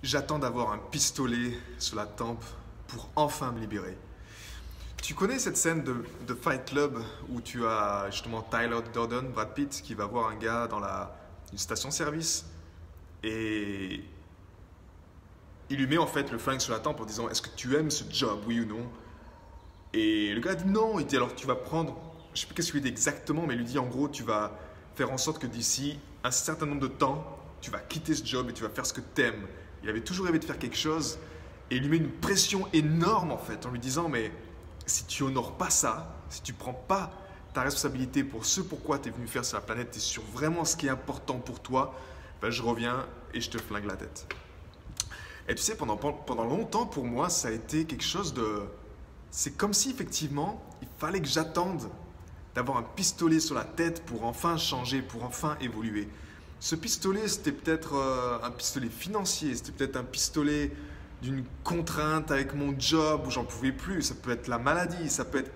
J'attends d'avoir un pistolet sur la tempe pour enfin me libérer. Tu connais cette scène de Fight Club où tu as justement Tyler Durden, Brad Pitt, qui va voir un gars dans une station-service et il lui met en fait le flingue sur la tempe en disant: est-ce que tu aimes ce job, oui ou non? Et le gars dit non. Il dit: alors tu vas prendre, je sais plus qu'est-ce qu'il lui dit exactement, mais il lui dit en gros: tu vas faire en sorte que d'ici un certain nombre de temps, tu vas quitter ce job et tu vas faire ce que tu aimes. Il avait toujours rêvé de faire quelque chose et il lui met une pression énorme en fait en lui disant: mais si tu honores pas ça, si tu prends pas ta responsabilité pour ce pourquoi tu es venu faire sur la planète et sur vraiment ce qui est important pour toi, ben je reviens et je te flingue la tête. Et tu sais, pendant longtemps pour moi, ça a été quelque chose de... C'est comme si effectivement, il fallait que j'attende d'avoir un pistolet sur la tête pour enfin changer, pour enfin évoluer. Ce pistolet, c'était peut-être un pistolet financier, c'était peut-être un pistolet d'une contrainte avec mon job où j'en pouvais plus, ça peut être la maladie, ça peut être...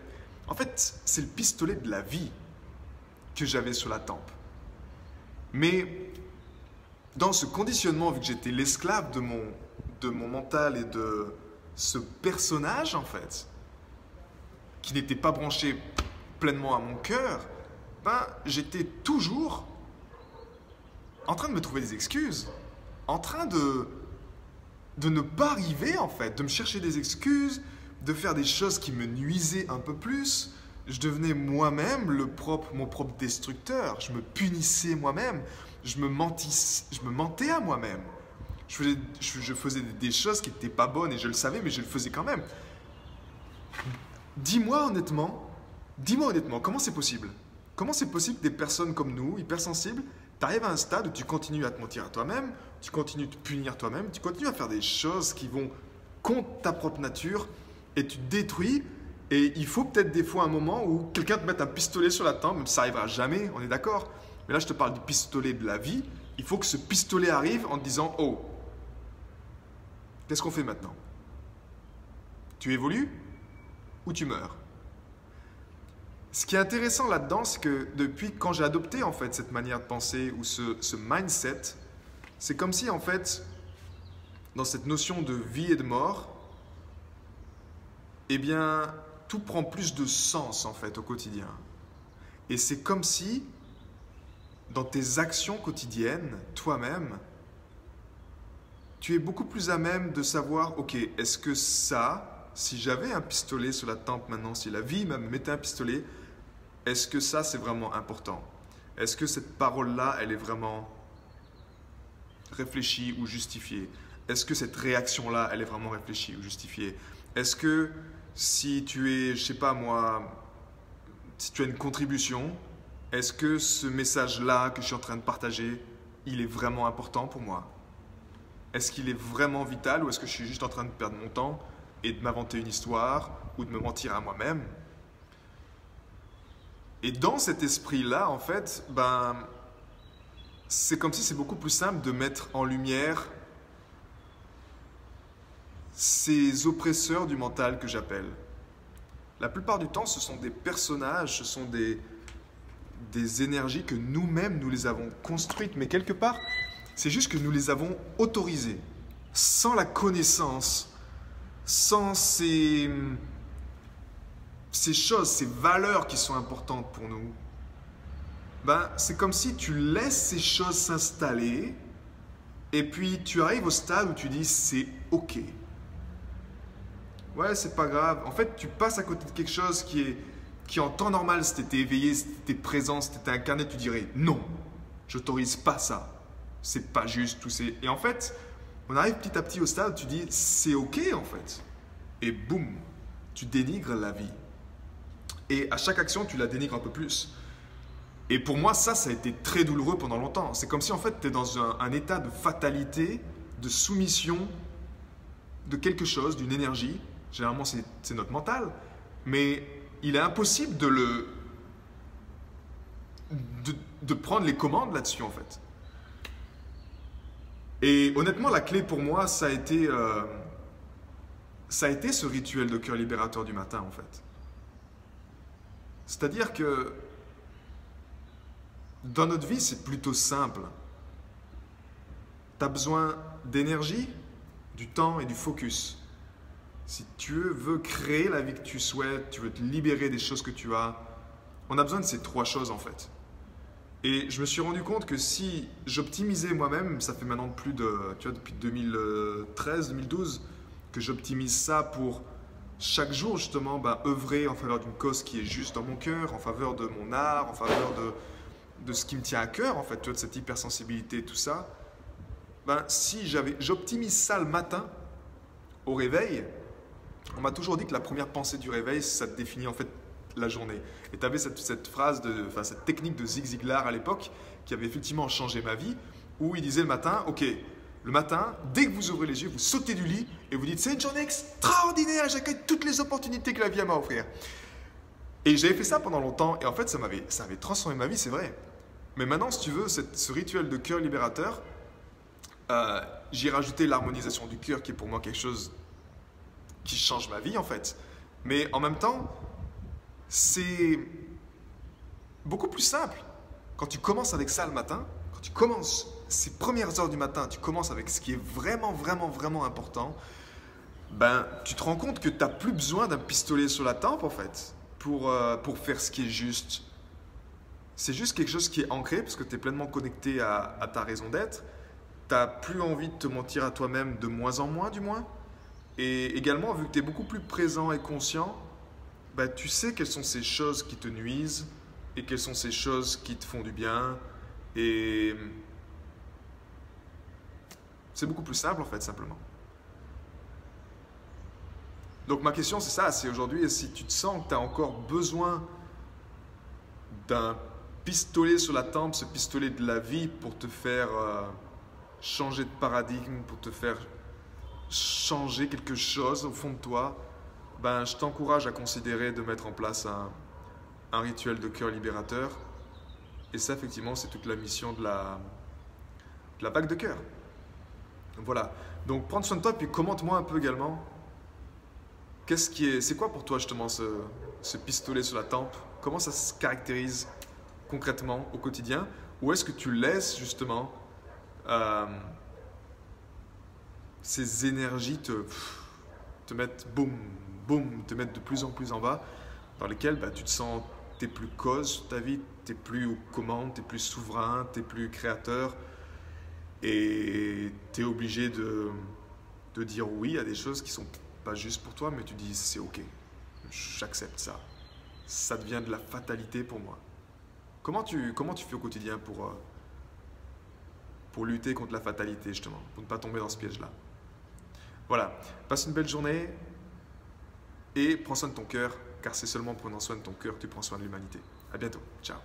En fait, c'est le pistolet de la vie que j'avais sur la tempe. Mais dans ce conditionnement, vu que j'étais l'esclave de mon mental et de ce personnage en fait, qui n'était pas branché pleinement à mon cœur, ben, j'étais toujours en train de me trouver des excuses, en train de ne pas arriver en fait, de me chercher des excuses, de faire des choses qui me nuisaient un peu plus. Je devenais moi-même mon propre destructeur, je me punissais moi-même, je me mentais à moi-même. Je faisais des choses qui n'étaient pas bonnes et je le savais, mais je le faisais quand même. Dis-moi honnêtement, comment c'est possible? Comment c'est possible que des personnes comme nous, hypersensibles, tu arrives à un stade où tu continues à te mentir à toi-même, tu continues de te punir toi-même, tu continues à faire des choses qui vont contre ta propre nature et tu te détruis. Et il faut peut-être des fois un moment où quelqu'un te mette un pistolet sur la tempe, même si ça n'arrivera jamais, on est d'accord. Mais là, je te parle du pistolet de la vie. Il faut que ce pistolet arrive en te disant: oh, qu'est-ce qu'on fait maintenant? Tu évolues ou tu meurs? Ce qui est intéressant là-dedans, c'est que depuis quand j'ai adopté en fait cette manière de penser ou ce mindset, c'est comme si en fait, dans cette notion de vie et de mort, eh bien, tout prend plus de sens en fait au quotidien. Et c'est comme si, dans tes actions quotidiennes, toi-même, tu es beaucoup plus à même de savoir: ok, est-ce que ça, si j'avais un pistolet sur la tempe maintenant, si la vie me mettait un pistolet, est-ce que ça c'est vraiment important? Est-ce que cette parole-là, elle est vraiment réfléchie ou justifiée? Est-ce que cette réaction-là, elle est vraiment réfléchie ou justifiée? Est-ce que si tu es, je sais pas moi, si tu as une contribution, est-ce que ce message-là que je suis en train de partager, il est vraiment important pour moi? Est-ce qu'il est vraiment vital ou est-ce que je suis juste en train de perdre mon temps et de m'inventer une histoire ou de me mentir à moi-même? Et dans cet esprit-là, en fait, ben, c'est comme si c'est beaucoup plus simple de mettre en lumière ces oppresseurs du mental que j'appelle. La plupart du temps, ce sont des personnages, ce sont des énergies que nous-mêmes, nous les avons construites. Mais quelque part, c'est juste que nous les avons autorisées. Sans la connaissance, sans ces choses, ces valeurs qui sont importantes pour nous, ben, c'est comme si tu laisses ces choses s'installer et puis tu arrives au stade où tu dis: c'est ok. Ouais, c'est pas grave. En fait, tu passes à côté de quelque chose qui en temps normal, si tu étais éveillé, si tu étais présent, si tu étais incarné, tu dirais: non, j'autorise pas ça. C'est pas juste, tout c'est... Et en fait, on arrive petit à petit au stade où tu dis: c'est ok en fait. Et boum, tu dénigres la vie. Et à chaque action, tu la dénigres un peu plus. Et pour moi, ça a été très douloureux pendant longtemps. C'est comme si en fait, tu es dans un état de fatalité, de soumission de quelque chose, d'une énergie. Généralement, c'est notre mental. Mais il est impossible de prendre les commandes là-dessus en fait. Et honnêtement, la clé pour moi, ça a été ce rituel de cœur libérateur du matin en fait. C'est-à-dire que dans notre vie, c'est plutôt simple. Tu as besoin d'énergie, du temps et du focus. Si tu veux créer la vie que tu souhaites, tu veux te libérer des choses que tu as, on a besoin de ces trois choses en fait. Et je me suis rendu compte que si j'optimisais moi-même, ça fait maintenant plus de, tu vois, depuis 2013, 2012, que j'optimise ça pour chaque jour justement œuvrer en faveur d'une cause qui est juste dans mon cœur, en faveur de mon art, en faveur de ce qui me tient à cœur en fait, tu vois, de cette hypersensibilité, tout ça. Si j'optimise ça le matin au réveil, on m'a toujours dit que la première pensée du réveil, ça te définit en fait la journée. Et tu avais cette phrase, cette technique de Zig Ziglar à l'époque qui avait effectivement changé ma vie, où il disait le matin, ok, le matin, dès que vous ouvrez les yeux, vous sautez du lit et vous dites c'est une journée extraordinaire, j'accueille toutes les opportunités que la vie a à m'offrir. Et j'avais fait ça pendant longtemps et en fait ça avait transformé ma vie, c'est vrai. Mais maintenant, si tu veux, ce rituel de cœur libérateur, j'ai rajouté l'harmonisation du cœur qui est pour moi quelque chose qui change ma vie en fait. Mais en même temps, c'est beaucoup plus simple. Quand tu commences avec ça le matin, quand tu commences ces premières heures du matin, tu commences avec ce qui est vraiment, vraiment, vraiment important, tu te rends compte que tu n'as plus besoin d'un pistolet sur la tempe en fait pour faire ce qui est juste. C'est juste quelque chose qui est ancré parce que tu es pleinement connecté à ta raison d'être. Tu n'as plus envie de te mentir à toi-même de moins en moins du moins. Et également, vu que tu es beaucoup plus présent et conscient, tu sais quelles sont ces choses qui te nuisent et quelles sont ces choses qui te font du bien. Et c'est beaucoup plus simple en fait, simplement. Donc ma question c'est ça, c'est aujourd'hui, si tu te sens que tu as encore besoin d'un pistolet sur la tempe, ce pistolet de la vie pour te faire changer de paradigme, pour te faire changer quelque chose au fond de toi, je t'encourage à considérer de mettre en place un rituel de cœur libérateur. Et ça, effectivement, c'est toute la mission de la bague de cœur. Voilà. Donc, prends soin de toi, puis commente-moi un peu également. C'est quoi pour toi, justement, ce pistolet sur la tempe? Comment ça se caractérise concrètement au quotidien? Ou est-ce que tu laisses, justement, ces énergies te mettre boum, boum, te mettre de plus en plus en bas, dans lesquelles tu te sens, tu n'es plus cause sur ta vie, tu n'es plus aux commandes, tu n'es plus souverain, tu n'es plus créateur et tu es obligé de dire oui à des choses qui ne sont pas justes pour toi, mais tu dis c'est ok, j'accepte ça. Ça devient de la fatalité pour moi. Comment tu fais au quotidien pour lutter contre la fatalité justement, pour ne pas tomber dans ce piège-là? Voilà, passe une belle journée et prends soin de ton cœur, car c'est seulement en prenant soin de ton cœur que tu prends soin de l'humanité. À bientôt, ciao.